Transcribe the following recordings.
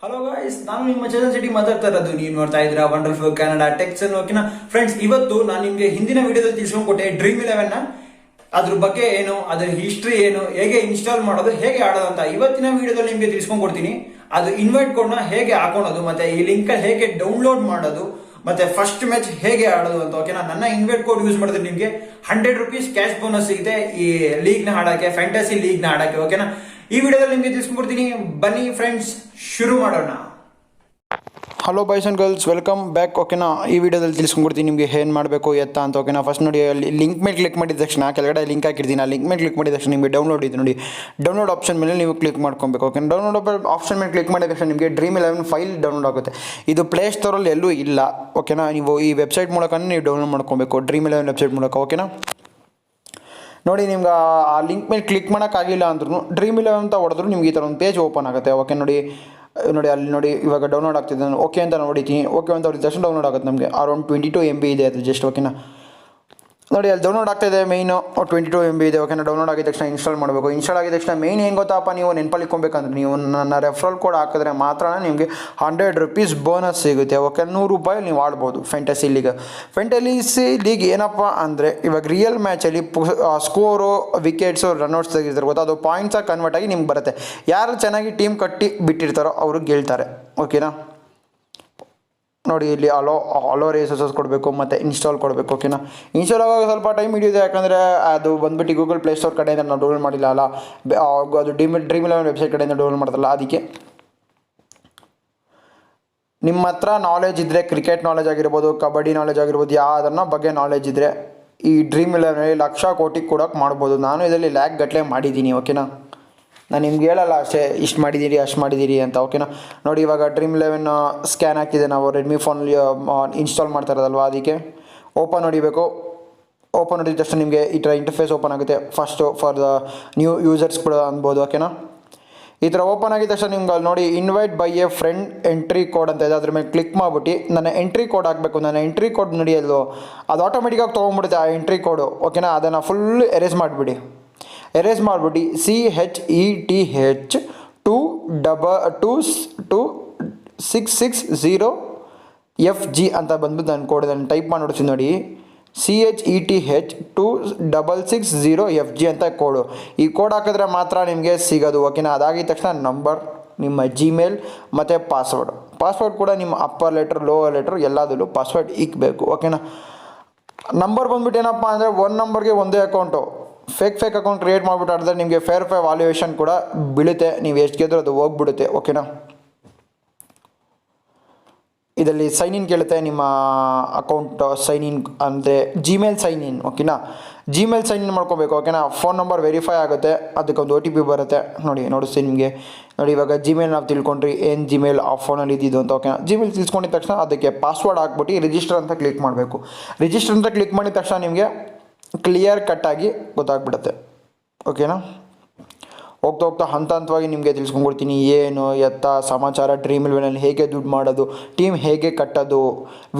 Hello guys, ನಾನು ನಿಮ್ಮ ಚೇತನ್ ಶೆಟ್ಟಿ ಮಾತಾಡ್ತಾ ಇರೋದು. ನೀವು ನೋಡ್ತಾ ಇದ್ದೀರಾ ವಂಡರ್ಫುಲ್ ಕನ್ನಡ ಟೆಕ್ಸ್ ಅನ್ನು. ಓಕೆನಾ ಫ್ರೆಂಡ್ಸ್, ಇವತ್ತು ನಾನು ನಿಮಗೆ ಹಿಂದಿನ ವಿಡಿಯೋದಲ್ಲಿ ತಿಳಿಸ್ಕೊಂಡ್ಕೊಟ್ಟೆ ಡ್ರೀಮ್ 11 ನ ಅದ್ರ ಬಗ್ಗೆ ಏನು, ಅದರ ಹಿಸ್ಟ್ರಿ ಏನು, ಹೇಗೆ ಇನ್ಸ್ಟಾಲ್ ಮಾಡೋದು, ಹೇಗೆ ಆಡೋದು ಅಂತ ಇವತ್ತಿನ ವಿಡಿಯೋದಲ್ಲಿ ನಿಮಗೆ ತಿಳಿಸ್ಕೊಂಡ್ಕೊಡ್ತೀನಿ. ಅದು ಇನ್ವೈಟ್ ಕೋಡ್ನ ಹೇಗೆ ಹಾಕೋಣೋದು, ಮತ್ತೆ ಈ ಲಿಂಕ್ ಹೇಗೆ ಡೌನ್ಲೋಡ್ ಮಾಡೋದು, ಮತ್ತೆ ಫಸ್ಟ್ ಮ್ಯಾಚ್ ಹೇಗೆ ಆಡೋದು ಅಂತ. ಓಕೆನಾ, ನನ್ನ ಇನ್ವೈಟ್ ಕೋಡ್ ಯೂಸ್ ಮಾಡಿದ್ರೆ ನಿಮಗೆ 100 ರೂಪೀಸ್ ಕ್ಯಾಶ್ ಬೋನಸ್ ಸಿಗುತ್ತೆ ಈ ಲೀಗ್ ನ ಆಡಕ್ಕೆ, ಫ್ಯಾಂಟಸಿ ಲೀಗ್ ನ ಆಡಕ್ಕೆ. ಓಕೆನಾ, ಈ ವಿಡಿಯೋದಲ್ಲಿ ನಿಮಗೆ ತಿಳಿಸ್ಕೊಡ್ತೀನಿ. ಬನ್ನಿ ಫ್ರೆಂಡ್ಸ್, ಶುರು ಮಾಡೋಣ. Hello boys and girls, welcome back. ಓಕೆನಾ, ಈ ವಿಡಿಯೋದಲ್ಲಿ ತಿಳಿಸ್ಕೊಡ್ತೀನಿ ನಿಮಗೆ ಏನು ಮಾಡಬೇಕು ಎತ್ತ ಅಂತ. ಓಕೆನಾ, ಫಸ್ಟ್ ನೋಡಿ, ಲಿಂಕ್ ಮೇಲೆ ಕ್ಲಿಕ್ ಮಾಡಿದ ತಕ್ಷಣ ಕೆಳಗಡೆ ಲಿಂಕ್ ಹಾಕಿರ್ತೀನಿ. ಆ ಲಿಂಕ್ ಮೇಲೆ ಕ್ಲಿಕ್ ಮಾಡಿದ ತಕ್ಷಣ ನಿಮಗೆ ಡೌನ್ಲೋಡ್ ಇದೆ ನೋಡಿ, ಡೌನ್ಲೋಡ್ ಆಪ್ಷನ್ ಮೇಲೆ ನೀವು ಕ್ಲಿಕ್ ಮಾಡ್ಕೊಬೇಕು. ಓಕೆ, ಡೌನ್ಲೋಡ್ ಆಪ್ಷನ್ ಮೇಲೆ ಕ್ಲಿಕ್ ಮಾಡಿದ ತಕ್ಷಣ ನಿಮಗೆ Dream11 ಫೈಲ್ ಡೌನ್ಲೋಡ್ ಆಗುತ್ತೆ. ಇದು ಪ್ಲೇಸ್ಟೋರಲ್ಲಿ ಎಲ್ಲೂ ಇಲ್ಲ. ಓಕೆನಾ, ನೀವು ಈ ವೆಬ್ಸೈಟ್ ಮೂಲಕನೇ ನೀವು ಡೌನ್ಲೋಡ್ ಮಾಡ್ಕೊಬೇಕು, Dream11 ವೆಬ್ಸೈಟ್ ಮೂಲಕ. ಓಕೆನಾ, ನೋಡಿ, ನಿಮ್ಗೆ ಆ ಲಿಂಕ್ ಮೇಲೆ ಕ್ಲಿಕ್ ಮಾಡೋಕ್ಕಾಗಿಲ್ಲ ಅಂದ್ರೂ Dream11 ಅಂತ ಹೊಡೆದ್ರು ನಿಮ್ಗೆ ಈ ಥರ ಒಂದು ಪೇಜ್ ಓಪನ್ ಆಗುತ್ತೆ. ಓಕೆ, ನೋಡಿ ಅಲ್ಲಿ ನೋಡಿ, ಇವಾಗ ಡೌನ್ಲೋಡ್ ಆಗ್ತಿದೆ. ನಾನು ಓಕೆ ಅಂತ ನೋಡಿದ್ದೀನಿ. ಓಕೆ ಅಂತ ಹೊಡಿದ ತಕ್ಷಣ ಡೌನ್ಲೋಡ್ ಆಗುತ್ತೆ. ನಮಗೆ ಅರೌಂಡ್ 22 MB ಇದೆ ಅದು ಜಸ್ಟ್. ಓಕೆನಾ, ನೋಡಿ ಅಲ್ಲಿ ಡೌನ್ಲೋಡ್ ಆಗ್ತಾಯಿದೆ. ಮೈನು 22 MB ಇದೆ. ಓಕೆನಾ, ಡೌನ್ಲೋಡ್ ಆಗಿದ ತಕ್ಷಣ ಇನ್ಸ್ಟಾಲ್ ಮಾಡಬೇಕು. ಇನ್ಸ್ಟಾಲ್ ಆಗಿದ ತಕ್ಷಣ ಮೇನ್ ಏನು ಗೊತ್ತಪ್ಪ, ನೀವು ನೆನಪಲ್ಲಿಕ್ಕೊಬೇಕಂದ್ರೆ ನೀವು ನನ್ನ ರೆಫರಲ್ ಕೋಡ್ ಹಾಕಿದ್ರೆ ಮಾತ್ರ ನಿಮಗೆ 100 ರೂಪೀಸ್ ಬೋನಸ್ ಸಿಗುತ್ತೆ. ಓಕೆ, 100 ರೂಪಾಯಿ ನೀವು ಆಡ್ಬೋದು ಫ್ಯಾಂಟಸಿ ಲೀಗ್. ಏನಪ್ಪ ಅಂದರೆ ಇವಾಗ ರಿಯಲ್ ಮ್ಯಾಚಲ್ಲಿ ಸ್ಕೋರು, ವಿಕೆಟ್ಸು, ರನ್ಔಟ್ಸ್ ತೆಗಿತಾರೆ ಗೊತ್ತಾ, ಅದು ಪಾಯಿಂಟ್ಸಾಗಿ ಕನ್ವರ್ಟ್ ಆಗಿ ನಿಮ್ಗೆ ಬರುತ್ತೆ. ಯಾರು ಚೆನ್ನಾಗಿ ಟೀಮ್ ಕಟ್ಟಿ ಬಿಟ್ಟಿರ್ತಾರೋ ಅವರು ಗೆಲ್ತಾರೆ. ಓಕೆನಾ, ನೋಡಿ ಇಲ್ಲಿ ಅಲೋ ರೇಸಸ್ ಕೊಡಬೇಕು ಮತ್ತು ಇನ್ಸ್ಟಾಲ್ ಕೊಡಬೇಕು. ಓಕೆನಾ, ಇನ್ಸ್ಟಾಲ್ ಆಗೋದು ಸ್ವಲ್ಪ ಟೈಮ್ ಹಿಡಿಯುತ್ತೆ, ಯಾಕಂದರೆ ಅದು ಬಂದುಬಿಟ್ಟು ಗೂಗಲ್ ಪ್ಲೇಸ್ಟೋರ್ ಕಡೆಯಿಂದ ನಾವು ಡೌನ್ಲೋಡ್ ಮಾಡಿಲ್ಲ ಅಲ್ಲ, ಅದು Dream11 ವೆಬ್ಸೈಟ್ ಕಡೆಯಿಂದ ಡೌನ್ಲೋಡ್ ಮಾಡ್ತಲ್ಲ. ಅದಕ್ಕೆ ನಿಮ್ಮ ಹತ್ರ ನಾಲೆಜ್ ಇದ್ದರೆ, ಕ್ರಿಕೆಟ್ ನಾಲೆಜ್ ಆಗಿರ್ಬೋದು, ಕಬಡ್ಡಿ ನಾಲೆಜ್ ಆಗಿರ್ಬೋದು, ಯಾವುದನ್ನ ಬಗ್ಗೆ ನಾಲೆಜ್ ಇದ್ದರೆ ಈ Dream11 ಲಕ್ಷ ಕೋಟಿ ಕೊಡೋಕೆ ಮಾಡ್ಬೋದು. ನಾನು ಇದರಲ್ಲಿ ಲ್ಯಾಕ್ ಗಟ್ಟಲೆ ಮಾಡಿದ್ದೀನಿ. ಓಕೆನಾ, ನಾನು ನಿಮ್ಗೆ ಹೇಳಲ್ಲ ಅಷ್ಟೇ ಇಷ್ಟು ಮಾಡಿದ್ದೀರಿ ಅಷ್ಟು ಮಾಡಿದ್ದೀರಿ ಅಂತ. ಓಕೆನಾ, ನೋಡಿ ಇವಾಗ Dream11 ಸ್ಕ್ಯಾನ್ ಆಗ್ತಿದೆ. ನಾವು ರೆಡ್ಮಿ ಫೋನಲ್ಲಿ ಇನ್ಸ್ಟಾಲ್ ಮಾಡ್ತಾ ಇರೋದಲ್ವ, ಅದಕ್ಕೆ ಓಪನ್ ಹೊಡಿಬೇಕು. ಓಪನ್ ಹೊಡಿದ ತಕ್ಷಣ ನಿಮಗೆ ಈ ಥರ ಇಂಟರ್ಫೇಸ್ ಓಪನ್ ಆಗುತ್ತೆ. First for the new users ಕೂಡ ಅನ್ಬೋದು. ಓಕೆನಾ, ಈ ಥರ ಓಪನ್ ಆಗಿದ ತಕ್ಷಣ ನಿಮ್ಗೆ ಅಲ್ಲಿ ನೋಡಿ invite by A friend entry code ಅಂತ ಇದೆ. ಅದ್ರ ಮೇಲೆ ಕ್ಲಿಕ್ ಮಾಡಿಬಿಟ್ಟು ನನ್ನ ಎಂಟ್ರಿ ಕೋಡ್ ಹಾಕಬೇಕು. ನನ್ನ ಎಂಟ್ರಿ ಕೋಡ್ ನೋಡಿ ಅದು ಆಟೋಮೆಟಿಕ್ಕಾಗಿ ತೊಗೊಂಡ್ಬಿಡುತ್ತೆ ಆ ಎಂಟ್ರಿ ಕೋಡು. ಓಕೆನಾ, ಅದನ್ನು ಫುಲ್ ಎರೇಸ್ ಮಾಡಿಬಿಡಿ. ಎರೇಸ್ ಮಾಡಿಬಿಟ್ಟು CHETH 26660 FG ಅಂತ ಬಂದ್ಬಿಟ್ಟು ನಾನು ಕೋಡ್ ನಾನು ಟೈಪ್ ಮಾಡಿ ನೋಡ್ತೀನಿ ನೋಡಿ. CHETH 26660 FG ಅಂತ ಕೋಡು. ಈ ಕೋಡ್ ಹಾಕಿದ್ರೆ ಮಾತ್ರ ನಿಮಗೆ ಸಿಗೋದು. ಓಕೆನಾ, ಅದಾಗಿದ ತಕ್ಷಣ ನಂಬರ್, ನಿಮ್ಮ ಜಿಮೇಲ್ ಮತ್ತು ಪಾಸ್ವರ್ಡ್ ಕೂಡ ನಿಮ್ಮ ಅಪ್ಪರ್ ಲೆಟ್ರ್, ಲೋವರ್ ಲೆಟ್ರ್ ಎಲ್ಲದಲ್ಲೂ ಪಾಸ್ವರ್ಡ್ ಇಕ್ಕಬೇಕು. ಓಕೆನಾ, ನಂಬರ್ ಬಂದ್ಬಿಟ್ಟು ಏನಪ್ಪ ಅಂದರೆ ಒಂದು ನಂಬರ್ಗೆ ಒಂದೇ ಅಕೌಂಟು. ಫೇಕ್ ಅಕೌಂಟ್ ಕ್ರಿಯೇಟ್ ಮಾಡಿಬಿಟ್ಟು ಆಡಿದ್ರೆ ನಿಮಗೆ ಫೇರ್ ವ್ಯಾಲ್ಯೂಯೇಷನ್ ಕೂಡ ಬೀಳುತ್ತೆ. ನೀವು ಎಷ್ಟು ಗೆದ್ದರೂ ಅದು ಹೋಗ್ಬಿಡುತ್ತೆ. ಓಕೆನಾ, ಇದರಲ್ಲಿ ಸೈನ್ ಇನ್ ಕೇಳುತ್ತೆ. ನಿಮ್ಮ ಅಕೌಂಟ್ ಸೈನ್ ಇನ್ ಅಂದರೆ ಜಿಮೇಲ್ ಸೈನ್ ಇನ್. ಓಕೆನಾ, ಜಿಮೇಲ್ ಸೈನ್ ಇನ್ ಮಾಡ್ಕೋಬೇಕು. ಓಕೆನಾ, ಫೋನ್ ನಂಬರ್ ವೆರಿಫೈ ಆಗುತ್ತೆ, ಅದಕ್ಕೊಂದು OTP ಬರುತ್ತೆ. ನೋಡಿಸ್ತೀನಿ ನಿಮಗೆ. ನೋಡಿ ಇವಾಗ ಜಿಮೇಲ್ ನಾವು ತಿಳ್ಕೊಂಡ್ರಿ ಏನು ಜಿಮೇಲ್ ಆ ಫೋನಲ್ಲಿ ಇದ್ದಿದ್ದು ಅಂತ. ಓಕೆನಾ, ಜಿಮೇಲ್ ತಿಳ್ಕೊಂಡಿದ ತಕ್ಷಣ ಅದಕ್ಕೆ ಪಾಸ್ವರ್ಡ್ ಹಾಕ್ಬಿಟ್ಟು ರಿಜಿಸ್ಟರ್ ಅಂತ ಕ್ಲಿಕ್ ಮಾಡಬೇಕು. ರಿಜಿಸ್ಟರ್ ಅಂತ ಕ್ಲಿಕ್ ಮಾಡಿದ ತಕ್ಷಣ ನಿಮಗೆ ಕ್ಲಿಯರ್ ಕಟ್ಟಾಗಿ ಗೊತ್ತಾಗ್ಬಿಡುತ್ತೆ. ಓಕೆನಾ, ಹೋಗ್ತಾ ಹಂತವಾಗಿ ನಿಮಗೆ ತಿಳಿಸ್ಕೊಂಡ್ಬಿಡ್ತೀನಿ ಏನು ಎತ್ತ ಸಮಾಚಾರ, Dream11 ಹೇಗೆ ದುಡ್ಡು ಮಾಡೋದು, ಟೀಮ್ ಹೇಗೆ ಕಟ್ಟೋದು,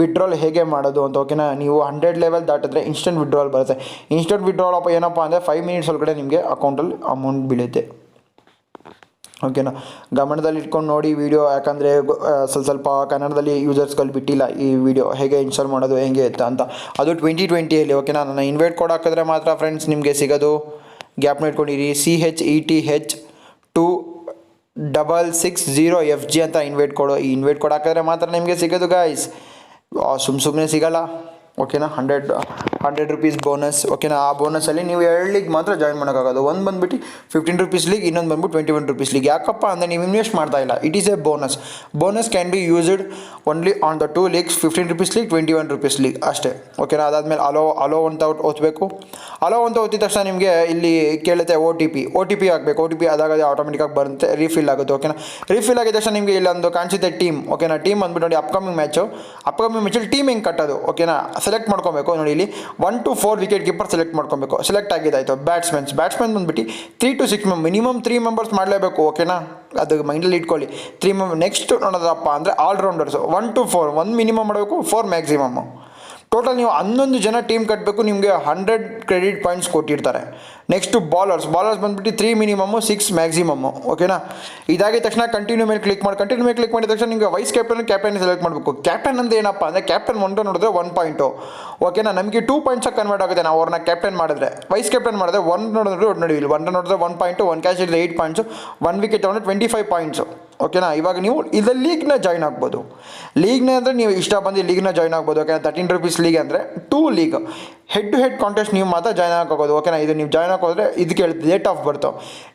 ವಿಡ್ರಾಲ್ ಹೇಗೆ ಮಾಡೋದು ಅಂತ. ಓಕೆನಾ, ನೀವು 100 ಲೆವೆಲ್ ದಾಟಿದ್ರೆ ಇನ್ಸ್ಟೆಂಟ್ ವಿಡ್ರಾಲ್ ಬರುತ್ತೆ. ಇನ್ಸ್ಟೆಂಟ್ ವಿಡ್ರಾಲ್ ಏನಪ್ಪ ಅಂದರೆ 5 ಮಿನಿಟ್ಸ್ ಒಳಗಡೆ ನಿಮಗೆ ಅಕೌಂಟಲ್ಲಿ ಅಮೌಂಟ್ ಬೀಳುತ್ತೆ. ಓಕೆನಾ, ಗಮನದಲ್ಲಿ ಇಟ್ಕೊಂಡು ನೋಡಿ ವಿಡಿಯೋ, ಯಾಕಂದರೆ ಸ್ವಲ್ಪ ಕನ್ನಡದಲ್ಲಿ ಯೂಸರ್ಸ್ಗಳು ಬಿಟ್ಟಿಲ್ಲ ಈ ವಿಡಿಯೋ ಹೇಗೆ ಇನ್ಸ್ಟಾಲ್ ಮಾಡೋದು ಹೇಗೆ ಎತ್ತ ಅಂತ. ಅದು 2020 ಓಕೆನಾ, ನನ್ನ ಇನ್ವೈಟ್ ಕೋಡ್ ಹಾಕಿದ್ರೆ ಮಾತ್ರ ಫ್ರೆಂಡ್ಸ್ ನಿಮಗೆ ಸಿಗೋದು. ಗ್ಯಾಪ್ನ ಇಟ್ಕೊಂಡಿರಿ. CHETH 26660 FG ಅಂತ ಇನ್ವೈಟ್ ಕೋಡು. ಈ ಇನ್ವೈಟ್ ಕೋಡ್ ಹಾಕಿದ್ರೆ ಮಾತ್ರ ನಿಮಗೆ ಸಿಗೋದು ಗಾಯ್ಸ್, ಸುಮ್ಮನೆ ಸಿಗೋಲ್ಲ. ಓಕೆನಾ, 100 ರೂಪೀಸ್ ಬೋನಸ್. ಓಕೆನಾ, ಆ ಬೋನಸಲ್ಲಿ ನೀವು 2 ಲೀಗ್ ಮಾತ್ರ ಜಾಯ್ನ್ ಮಾಡೋಕ್ಕಾಗೋದು. ಒಂದು ಬಂದುಬಿಟ್ಟು 15 ರೂಪೀಸ್ ಲೀಗ್, ಇನ್ನೊಂದು ಬಂದ್ಬಿಟ್ಟು 21 ರೂಪೀಸ್ ಲೀಗ್. ಯಾಕಪ್ಪ ಅಂದರೆ ನೀವು ಇನ್ವೆಸ್ಟ್ ಮಾಡ್ತಾ ಇಲ್ಲ, it is A bonus can be used only on the 2 leagues, 15 rupees league, 21 rupees league ಅಷ್ಟೇ. ಓಕೆನಾ, ಅದಾದಮೇಲೆ ಅಲೋ ಅಂತ ಒತ್ತಬೇಕು. ಅಲೋ ಅಂತ ಒತ್ತಿದ ತಕ್ಷಣ ನಿಮಗೆ ಇಲ್ಲಿ ಕೇಳುತ್ತೆ OTP ಹಾಕಬೇಕು. OTP ಅದಾಗದೆ ಆಟೋಮೆಟಿಕ್ಕಾಗಿ ಬರುತ್ತೆ, ರೀಫಿಲ್ ಆಗುತ್ತೆ. ಓಕೆನಾ, ರೀಫಿಲ್ ಆಗಿದ ತಕ್ಷಣ ನಿಮಗೆ ಇಲ್ಲೊಂದು ಕಾಣಿಸುತ್ತೆ ಟೀಮ್. ಓಕೆನಾ, ಟೀಮ್ ಬಂದ್ಬಿಟ್ಟು ನೋಡಿ ಅಪ್ಕಮಿಂಗ್ ಮ್ಯಾಚಲ್ಲಿ ಟೀಮ್ ಹೆಂಗೆ ಕಟ್ಟೋದು. ಓಕೆನಾ, ಸೆಲೆಕ್ಟ್ ಮಾಡ್ಕೊಬೇಕು. ನೋಡಿ ಇಲ್ಲಿ 1 to 4 ವಿಕೆಟ್ ಕೀಪರ್ ಸೆಲೆಕ್ಟ್ ಮಾಡ್ಕೊಬೇಕು. ಸೆಲೆಕ್ಟ್ ಆಗಿದ್ದಾಯಿತು. ಬ್ಯಾಟ್ಸ್ಮನ್ ಬಂದ್ಬಿಟ್ಟು 3 to 6 ಮಿನಿಮಮ್ 3 ಮೆಂಬರ್ಸ್ ಮಾಡಲೇಬೇಕು. ಓಕೆನಾ, ಅದು ಮೈಂಡಲ್ಲಿ ಇಟ್ಕೊಳ್ಳಿ. 3 ನೆಕ್ಸ್ಟ್ ನೋಡೋದಪ್ಪ ಅಂದರೆ ಆಲ್ರೌಂಡರ್ಸು 1 to 4, 1 ಮಿನಿಮಮ್ ಮಾಡಬೇಕು, 4 ಮ್ಯಾಕ್ಸಿಮಮ್ಮು. ಟೋಟಲ್ ನೀವು 11 ಜನ ಟೀಮ್ ಕಟ್ಟಬೇಕು, ನಿಮಗೆ 100 ಕ್ರೆಡಿಟ್ ಪಾಯಿಂಟ್ಸ್ ಕೊಟ್ಟಿರ್ತಾರೆ. ನೆಕ್ಸ್ಟು ಬಾಲರ್ಸ್ ಬಂದುಬಿಟ್ಟು 3 ಮಿನಿಮಮ್ಮು 6 ಮ್ಯಾಕ್ಸಿಮಮ್ಮು. ಓಕೆನಾ, ಇದಾಗಿದ ತಕ್ಷಣ ಕಂಟಿನ್ಯೂ ಮೇಲೆ ಕ್ಲಿಕ್ ಮಾಡಿದ ತಕ್ಷಣ ನಿಮಗೆ ವೈಸ್ ಕ್ಯಾಪ್ಟನ್ ಸೆಲೆಕ್ಟ್ ಮಾಡಬೇಕು. ಕ್ಯಾಪ್ಟನ್ ಅಂತ ಏನಪ್ಪ ಅಂದರೆ ಕ್ಯಾಪ್ಟನ್ ನೋಡಿದ್ರೆ 1 ಪಾಯಿಂಟು. ಓಕೆನಾ, ನಮಗೆ 2 ಪಾಯಿಂಟ್ಸಾಗಿ ಕನ್ವರ್ಟ್ ಆಗುತ್ತೆ ನಾವು ಅವ್ರನ್ನ ಕ್ಯಾಪ್ಟನ್ ಮಾಡಿದ್ರೆ. ವೈಸ್ ಕ್ಯಾಪ್ಟನ್ ಮಾಡಿದ್ರೆ 1 ನೋಡಿ ಇಲ್ಲಿ 1 ನೋಡಿದ್ರೆ 1 ಪಾಯಿಂಟು, 1 ಕ್ಯಾಚ್ ಇದ್ರೆ 8 ಪಾಯಿಂಟ್ಸು, 1 ವಿಕೆಟ್ ತೊಗೊಂಡ್ರೆ 25 ಪಾಯಿಂಟ್ಸು. ಓಕೆನಾ, ಇವಾಗ ನೀವು ಇದರಲ್ಲಿ ಲೀಗ್ನ ಜಾಯ್ನ್ ಆಗ್ಬೋದು. ಲೀಗ್ನ ಅಂದರೆ ನೀವು ಇಷ್ಟ ಬಂದು ಲೀಗ್ನ ಜಾಯ್ನ್ ಆಗ್ಬೋದು. ಓಕೆನಾ, 13 ರೂಪೀಸ್ ಲೀಗ್ ಅಂದರೆ 2 league head to head contest ನೀವು ಮಾತ್ರ ಜಾಯ್ನ್ ಆಗೋದು. ಓಕೆನಾ, ಇದು ನೀವು ಜಾಯ್ನ್ ಆಗೋದ್ರೆ ಇದಕ್ಕೆ ಹೇಳ್ತೀವಿ ಡೇಟ್ ಆಫ್ ಬರ್ತು.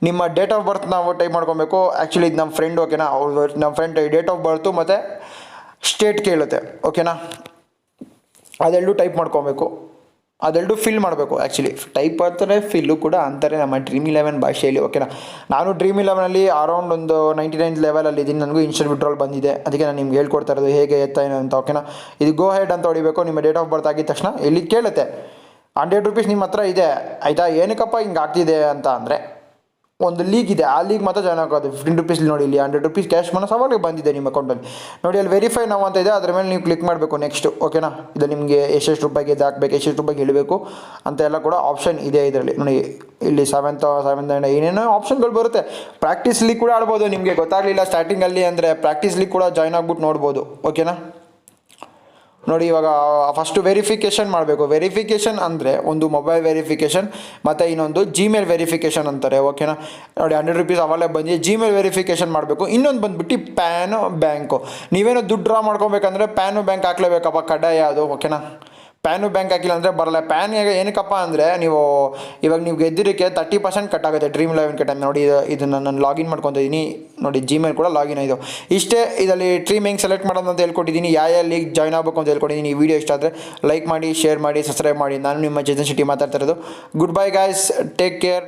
ನಿಮ್ಮ ಡೇಟ್ ಆಫ್ ಬರ್ತ್ ನಾವು ಟೈಪ್ ಮಾಡ್ಕೊಬೇಕು. ಆ್ಯಕ್ಚುಲಿ ಇದು ನಮ್ಮ ಫ್ರೆಂಡ್. ಓಕೆನಾ, ನಮ್ಮ ಫ್ರೆಂಡ್ ಡೇಟ್ ಆಫ್ ಬರ್ತು ಮತ್ತು ಸ್ಟೇಟ್ ಕೇಳುತ್ತೆ. ಓಕೆನಾ, ಅದೆರಡು ಟೈಪ್ ಮಾಡ್ಕೊಬೇಕು, ಅದೆರಡು ಫಿಲ್ ಮಾಡಬೇಕು. ಆ್ಯಕ್ಚುಲಿ ಟೈಪ್ ಅಂತಾರೆ, ಫಿಲ್ಲು ಕೂಡ ಅಂತಾರೆ ನಮ್ಮ Dream11 ಭಾಷೆಯಲ್ಲಿ. ಓಕೆನಾ, ನಾನು Dream11 ಅರೌಂಡ್ ಒಂದು 99 ಲೆವೆಲಲ್ಲಿ ಇದ್ದೀನಿ. ನನಗೂ ಇನ್ಸ್ಟೆಂಟ್ ವಿಡ್ರಾಲ್ ಬಂದಿದೆ, ಅದಕ್ಕೆ ನಾನು ನಿಮ್ಗೆ ಹೇಳ್ಕೊಡ್ತಾ ಇರೋದು ಹೇಗೆ ಎತ್ತ ಏನು ಅಂತ. ಓಕೆನಾ, ಇದು ಗೋ ಹೆಡ್ ಅಂತ ಹೊಡಿಬೇಕು. ನಿಮ್ಮ ಡೇಟ್ ಆಫ್ ಬರ್ತ್ ಆಗಿದ ತಕ್ಷಣ ಇಲ್ಲಿ ಕೇಳುತ್ತೆ 100 ರೂಪೀಸ್ ನಿಮ್ಮ ಹತ್ರ ಇದೆ ಆಯಿತಾ, ಏನಕ್ಕಪ್ಪ ಹಿಂಗೆ ಆಗ್ತಿದೆ ಅಂತ ಅಂದರೆ ಒಂದು ಲೀಗ್ ಇದೆ, ಆ ಲೀಗ್ ಮಾತ್ರ ಜಾಯ್ನ್ ಆಗೋದು. 15 ರೂಪೀಸ್ ನೋಡಿ, ಇಲ್ಲಿ 100 ರೂಪೀಸ್ ಕ್ಯಾಶ್ ಬೋನಸ್ ಅವಾಗಲೇ ಬಂದಿದೆ ನಿಮ್ಮ ಅಕೌಂಟಲ್ಲಿ. ನೋಡಿ ಅಲ್ಲಿ ವೆರಿಫೈ ನಾವು ಅಂತ ಇದೆ, ಅದ್ರ ಮೇಲೆ ನೀವು ಕ್ಲಿಕ್ ಮಾಡಬೇಕು. ನೆಕ್ಸ್ಟು ಓಕೆನಾ, ಇದು ನಿಮಗೆ ಎಷ್ಟೆಷ್ಟು ರೂಪಾಯಿಗೆ ಇದು ಹಾಕಬೇಕು, ಎಷ್ಟೆಷ್ಟು ರೂಪಾಯಿಗೆ ಇಡಬೇಕು ಅಂತ ಎಲ್ಲ ಕೂಡ ಆಪ್ಷನ್ ಇದೆ ಇದರಲ್ಲಿ. ನೋಡಿ ಇಲ್ಲಿ 7 ಏನೇನೋ ಆಪ್ಷನ್ಗಳು ಬರುತ್ತೆ. ಪ್ರಾಕ್ಟೀಸ್ ಲೀಗ್ ಕೂಡ ಆಡ್ಬೋದು. ನಿಮಗೆ ಗೊತ್ತಾಗಲಿಲ್ಲ ಸ್ಟಾರ್ಟಿಂಗಲ್ಲಿ ಅಂದರೆ ಪ್ರಾಕ್ಟೀಸ್ ಲೀಗ್ ಕೂಡ ಜಾಯ್ನ್ ಆಗ್ಬಿಟ್ಟು ನೋಡ್ಬೋದು. ಓಕೆನಾ, ನೋಡಿ ಇವಾಗ ಫಸ್ಟು ವೆರಿಫಿಕೇಷನ್ ಮಾಡಬೇಕು. ವೆರಿಫಿಕೇಷನ್ ಅಂದರೆ ಒಂದು ಮೊಬೈಲ್ ವೆರಿಫಿಕೇಷನ್ ಮತ್ತು ಇನ್ನೊಂದು ಜಿಮೇಲ್ ವೆರಿಫಿಕೇಷನ್ ಅಂತಾರೆ. ಓಕೆನಾ, ನೋಡಿ 100 ರೂಪೀಸ್ ಅವಾಗಲೇ ಬಂದು ಜಿಮೇಲ್ ವೆರಿಫಿಕೇಷನ್ ಮಾಡಬೇಕು. ಇನ್ನೊಂದು ಬಂದುಬಿಟ್ಟು ಪ್ಯಾನು ಬ್ಯಾಂಕು. ನೀವೇನೋ ದುಡ್ಡು ಡ್ರಾ ಮಾಡ್ಕೊಬೇಕಂದ್ರೆ ಪ್ಯಾನು ಬ್ಯಾಂಕ್ ಹಾಕ್ಲೇಬೇಕಪ್ಪ, ಕಡ್ಡಾಯ ಅದು. ಓಕೆನಾ, ಪ್ಯಾನು ಬ್ಯಾಂಕ್ ಹಾಕಿಲ್ಲ ಅಂದರೆ ಬರಲ್ಲ. ಪ್ಯಾನ್ ಏನಕ್ಕಪ್ಪ ಅಂದರೆ ಇವಾಗ ನೀವು ಗೆದ್ದಿರೋಕ್ಕೆ 30% ಕಟ್ ಆಗುತ್ತೆ Dream11 ಕಟ್. ನೋಡಿ ಇದನ್ನು ನಾನು ಲಾಗಿನ್ ಮಾಡ್ಕೊತಿದ್ದೀನಿ. ನೋಡಿ ಜಿಮೇಲ್ ಕೂಡ ಲಾಗಿನ್ ಆಯಿತು. ಇಷ್ಟೇ, ಇದರಲ್ಲಿ ಟ್ರೀಮ್ ಹೆಂಗೆ ಸೆಲೆಕ್ಟ್ ಮಾಡೋದು ಅಂತ ಹೇಳ್ಕೊಟ್ಟಿದ್ದೀನಿ, ಯಾವ ಲೀಗ್ ಜಾಯ್ನ್ ಆಗಬೇಕು ಅಂತ ಹೇಳ್ಕೊಟ್ಟಿದ್ದೀನಿ. ಈ ವಿಡಿಯೋ ಇಷ್ಟ ಆದರೆ ಲೈಕ್ ಮಾಡಿ, ಶೇರ್ ಮಾಡಿ, ಸಬ್ಸ್ಕ್ರೈಬ್ ಮಾಡಿ. ನಾನು ನಿಮ್ಮ ಚೇತನ್ ಶೆಟ್ಟಿ ಮಾತಾಡ್ತಾ ಇರೋದು. Good bye guys, take care.